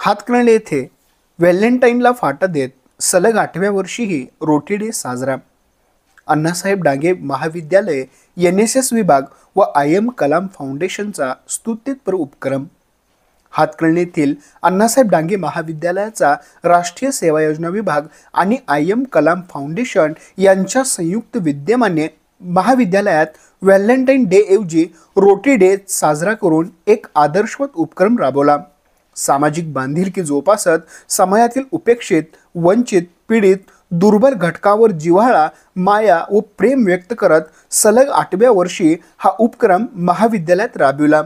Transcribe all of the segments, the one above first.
हातकणंगले येथे व्हॅलेंटाईनला फाटा देत सलग 8व्या वर्षीही रोटी डे साजरा. अण्णासाहेब डांगे महाविद्यालय, NSS विभाग व IM कलाम फाउंडेशनचा स्तुत्यपर उपक्रम. हातकणंगले येथील अण्णासाहेब डांगे महाविद्यालयाचा राष्ट्रीय सेवा योजना विभाग आणि IM कलाम फाउंडेशन यांच्या संयुक्त विद्यमाने महाविद्यालयात व्हॅलेंटाईन डे ऐवजी रोटी डे साजरा करून एक आदर्शवत उपक्रम राबवला. सामाजिक बांधिलकी जोपासत समाजातील उपेक्षित, वंचित, पीडित, दुर्बल घटकावर जिव्हाळा, माया व प्रेम व्यक्त करत सलग 8व्या वर्षी हा उपक्रम महाविद्यालयात राबविला.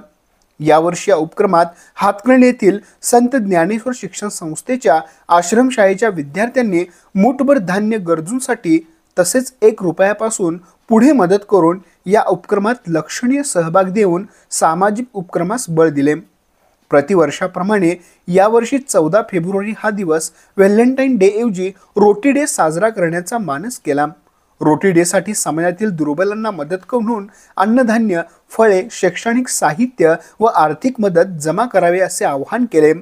यावर्षी या उपक्रमात हातकणंगले येथील संत ज्ञानेश्वर शिक्षण संस्थेच्या आश्रमशाळेच्या विद्यार्थ्यांनी मूठभर धान्य गरजूंसाठी तसेच 1 रुपयापासून पुढे मदत करून या उपक्रमात लक्षणीय सहभाग देऊन सामाजिक उपक्रमास बळ दिले. प्रतिवर्षाप्रमाणे यावर्षी 14 फेब्रुवारी हा दिवस व्हॅलेंटाईन डे ऐवजी रोटी डे साजरा करण्याचा मानस केला. रोटी डेसाठी समाजातील दुर्बलांना मदत करून अन्नधान्य, फळे, शैक्षणिक साहित्य व आर्थिक मदत जमा करावे असे आवाहन केले.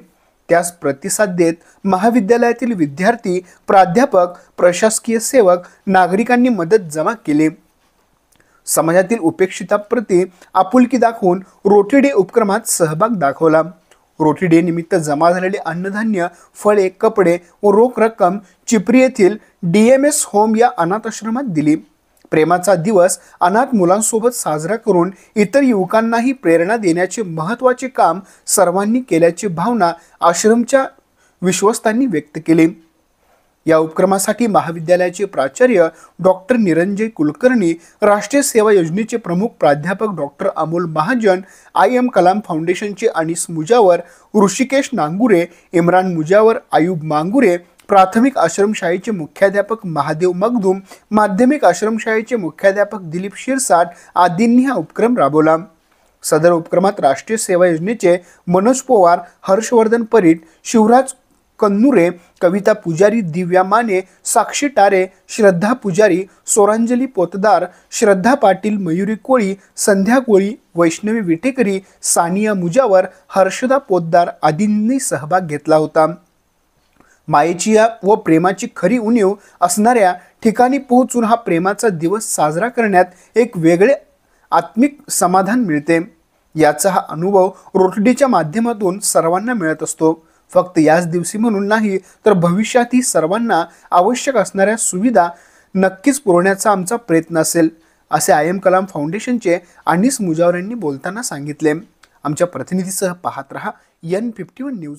त्यास प्रतिसाद देत महाविद्यालयातील विद्यार्थी, प्राध्यापक, प्रशासकीय सेवक, नागरिकांनी मदत जमा केली. समाजातील उपेक्षितांप्रती आपुलकी दाखवून रोटी डे उपक्रमात सहभाग दाखवला. रोटी डे निमित्त जमा झालेले अन्नधान्य, फळे, कपडे व रोख रक्कम चिपरी येथील DMS होम या अनाथाश्रमात दिली. प्रेमाचा दिवस अनाथ मुलांसोबत साजरा करून इतर युवकांनाही प्रेरणा देण्याचे महत्त्वाचे काम सर्वांनी केल्याची भावना आश्रमच्या विश्वस्तांनी व्यक्त केली. या उपक्रमासाठी महाविद्यालयाचे प्राचार्य डॉक्टर निरंजय कुलकर्णी, राष्ट्रीय सेवा योजनेचे प्रमुख प्राध्यापक डॉक्टर अमोल महाजन, IM कलाम फाउंडेशनचे अनीस मुजावर, ऋषिकेश नांगुरे, इम्रान मुजावर, आयुब मांगुरे, प्राथमिक आश्रमशाळेचे मुख्याध्यापक महादेव मगदूम, माध्यमिक आश्रमशाळेचे मुख्याध्यापक दिलीप शिरसाट आदींनी हा उपक्रम राबवला. सदर उपक्रमात राष्ट्रीय सेवा योजनेचे मनोज पवार, हर्षवर्धन परीट, शिवराज कन्नुरे, कविता पुजारी, दिव्या माने, साक्षी टारे, श्रद्धा पुजारी, सोरांजली पोतदार, श्रद्धा पाटील, मयुरी कोळी, संध्या कोळी, वैष्णवी विटेकरी, सानिया मुजावर, हर्षदा पोतदार आदींनी सहभाग घेतला होता. मायेची व प्रेमाची खरी उणीव असणाऱ्या ठिकाणी पोहोचून हा प्रेमाचा दिवस साजरा करण्यात एक वेगळे आत्मिक समाधान मिळते. याचा हा अनुभव रोटडीच्या माध्यमातून सर्वांना मिळत असतो. फक्त याच दिवशी म्हणून नाही तर भविष्यातही सर्वांना आवश्यक असणाऱ्या सुविधा नक्कीच पुरवण्याचा आमचा प्रयत्न असेल, असे IM कलाम फाउंडेशनचे अनीस मुजावर यांनी बोलताना सांगितले. आमच्या प्रतिनिधीसह पाहत रहा N51 न्यूज.